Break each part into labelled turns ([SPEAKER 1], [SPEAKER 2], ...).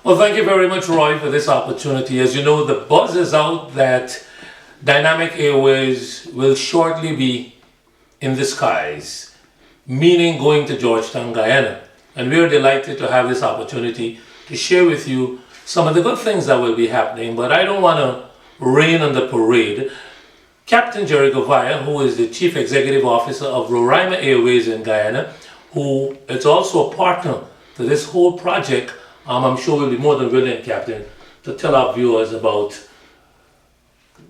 [SPEAKER 1] Well, thank you very much, Roy, for this opportunity. As you know, the buzz is out that Dynamic Airways will shortly be in the skies, meaning going to Georgetown, Guyana. And we are delighted to have this opportunity to share with you some of the good things that will be happening. But I don't want to rain on the parade. Captain Jerry Gouveia, who is the Chief Executive Officer of Roraima Airways in Guyana, who is also a partner to this whole project, I'm sure will be more than willing, Captain, to tell our viewers about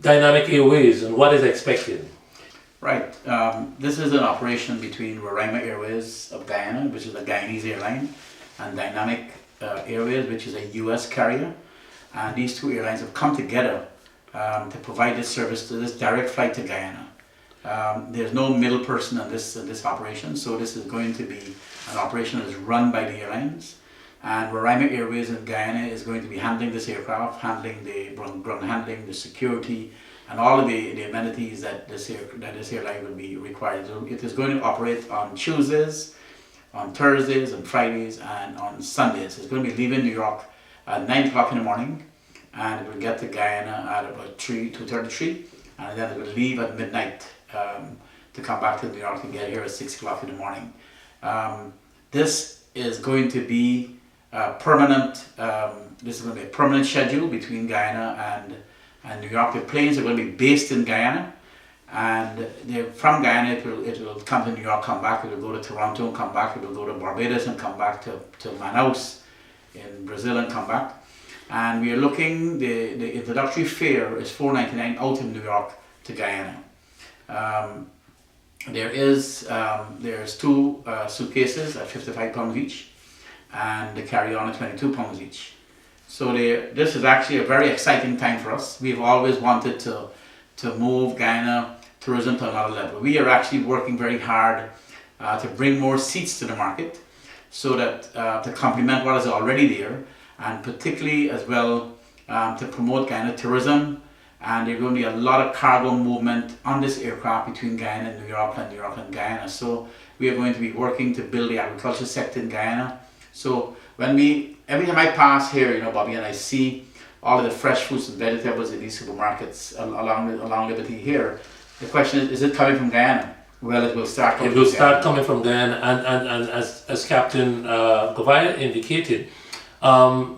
[SPEAKER 1] Dynamic Airways and what is expected.
[SPEAKER 2] Right. This is an operation between Roraima Airways of Guyana, which is a Guyanese airline, and Dynamic Airways, which is a US carrier. And these two airlines have come together to provide this service to this direct flight to Guyana. There's no middle person in this operation, so this is going to be an operation that is run by the airlines. And Roraima Airways in Guyana is going to be handling this aircraft, handling the security, and all of the amenities that this airline will be required. So it is going to operate on Tuesdays, on Thursdays, and Fridays, and on Sundays. It's going to be leaving New York at 9 o'clock in the morning, and it will get to Guyana at about 2:33, and then it will leave at midnight to come back to New York and get here at 6 o'clock in the morning. This is going to be permanent. This is going to be a permanent schedule between Guyana and New York. The planes are going to be based in Guyana, and from Guyana it will come to New York, come back. It will go to Toronto and come back. It will go to Barbados and come back to Manaus in Brazil and come back. And we are looking. The introductory fare is $4.99 out of New York to Guyana. There's two suitcases at 55 pounds each, and the carry-on at 22 pounds each. So this is actually a very exciting time for us. We've always wanted to move Guyana tourism to another level. We are actually working very hard to bring more seats to the market, so that to complement what is already there, and particularly as well to promote Guyana tourism. And there's going to be a lot of cargo movement on this aircraft between Guyana and New York and Guyana. So we are going to be working to build the agriculture sector in Guyana. So every time I pass here, Bobby, and I see all of the fresh fruits and vegetables in these supermarkets along Liberty here, the question is it coming from Guyana? Well, it will start coming from Guyana. It will start
[SPEAKER 1] coming from Guyana, and as Captain Gouveia indicated,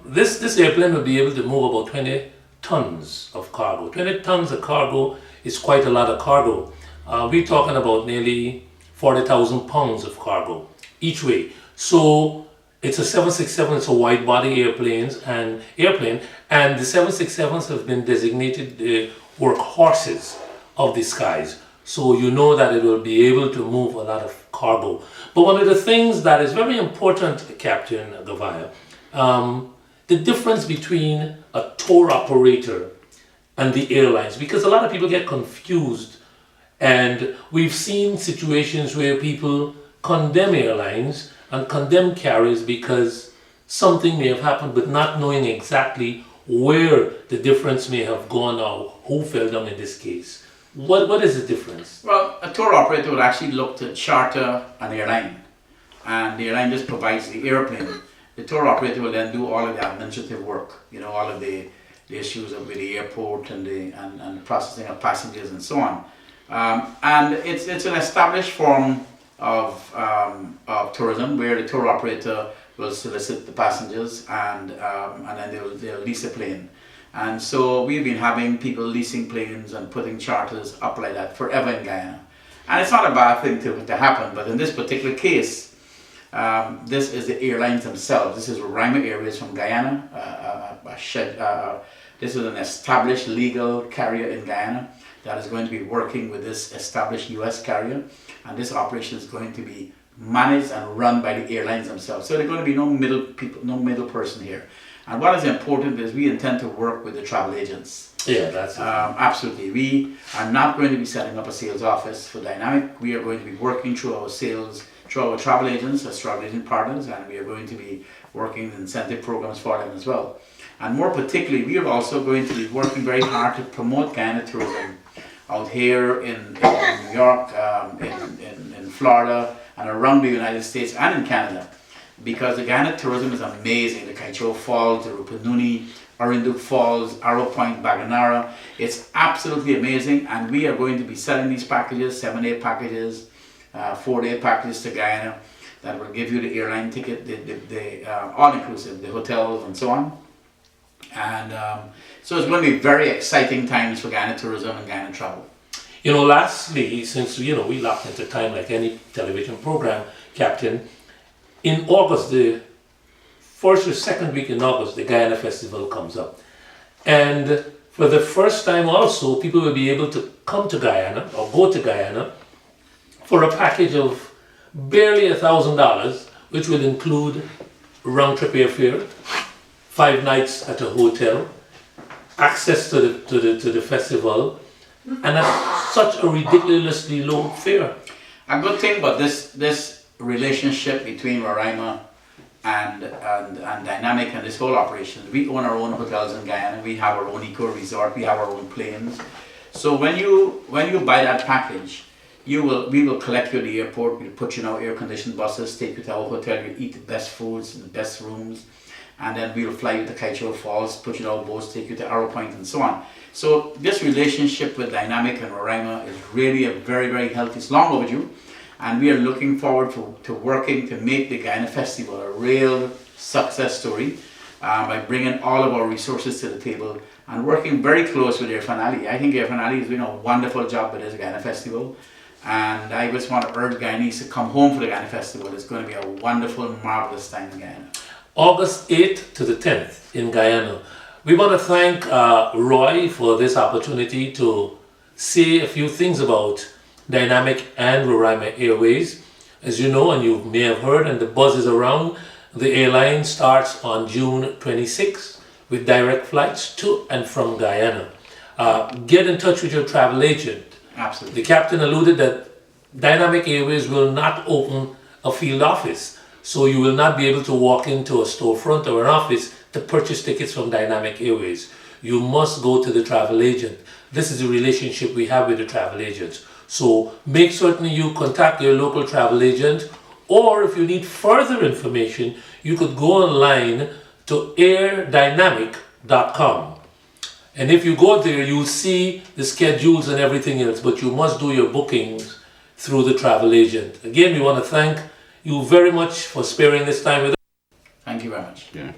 [SPEAKER 1] this airplane will be able to move about 20 tons of cargo. 20 tons of cargo is quite a lot of cargo. We're talking about nearly 40,000 pounds of cargo each way. So it's a 767, it's a wide body airplane, and the 767s have been designated the workhorses of the skies. So you know that it will be able to move a lot of cargo. But one of the things that is very important, Captain Gouveia, the difference between a tour operator and the airlines, because a lot of people get confused, and we've seen situations where people condemn airlines and condemn carriers because something may have happened, but not knowing exactly where the difference may have gone or who fell down in this case. What is the difference?
[SPEAKER 2] Well, a tour operator would actually look to charter an airline, and the airline just provides the airplane. The tour operator will then do all of the administrative work, all of the issues with the airport and the processing of passengers and so on. And it's an established form of tourism where the tour operator will solicit the passengers, and then they'll lease a plane. And so we've been having people leasing planes and putting charters up like that forever in Guyana. And it's not a bad thing to happen, but in this particular case, this is the airlines themselves. This is Roraima Airways from Guyana. This is an established legal carrier in Guyana that is going to be working with this established US carrier, and this operation is going to be managed and run by the airlines themselves. So there's going to be no middle person here. And what is important is we intend to work with the travel agents.
[SPEAKER 1] Yeah, that's
[SPEAKER 2] absolutely. We are not going to be setting up a sales office for Dynamic. We are going to be working through our travel agents as travel agent partners, and we are going to be working incentive programs for them as well. And more particularly, we are also going to be working very hard to promote Guyana tourism out here in New York, in Florida, and around the United States and in Canada. because the Guyana tourism is amazing. The Kaicho Falls, the Rupununi, Arinduk Falls, Arrow Point, Baganara. It's absolutely amazing, and we are going to be selling these packages, 7-day packages, 4-day packages to Guyana that will give you the airline ticket, the all-inclusive, the hotels and so on. And so it's going to be very exciting times for Guyana tourism and Guyana travel.
[SPEAKER 1] You know, lastly, since we locked into time like any television program, Captain, in August, the first or second week in August, the Guyana Festival comes up. And for the first time also, people will be able to come to Guyana or go to Guyana for a package of barely $1,000, which will include round-trip airfare, 5 nights at a hotel, access to the festival, and at such a ridiculously low fare.
[SPEAKER 2] A good thing about this relationship between Roraima and Dynamic and this whole operation, we own our own hotels in Guyana. We have our own eco resort. We have our own planes. So when you buy that package, we will collect you at the airport. We'll put you in our air-conditioned buses, take you to our hotel. You eat the best foods, the best rooms, and then we'll fly you to Kaicho Falls, put you in our boats, take you to Arrow Point, and so on. So this relationship with Dynamic and Roraima is really a very, very healthy. It's long overdue, and we are looking forward to working to make the Guyana Festival a real success story by bringing all of our resources to the table and working very close with Air Finale. I think Air Finale is doing a wonderful job with this Guyana Festival, and I just want to urge Guyanese to come home for the Guyana Festival. It's going to be a wonderful, marvelous time in Guyana.
[SPEAKER 1] August 8th to the 10th in Guyana. We want to thank Roy for this opportunity to say a few things about Dynamic and Roraima Airways. As you know, and you may have heard, and the buzz is around, the airline starts on June 26th with direct flights to and from Guyana. Get in touch with your travel agent.
[SPEAKER 2] Absolutely.
[SPEAKER 1] The captain alluded that Dynamic Airways will not open a field office, so you will not be able to walk into a storefront or an office to purchase tickets from Dynamic Airways. You must go to the travel agent. This is the relationship we have with the travel agents. So make certain you contact your local travel agent, or if you need further information, you could go online to airdynamic.com. And if you go there, you'll see the schedules and everything else, but you must do your bookings through the travel agent. Again, we want to thank you very much for sparing this time with us.
[SPEAKER 2] Thank you very much.
[SPEAKER 3] Yeah.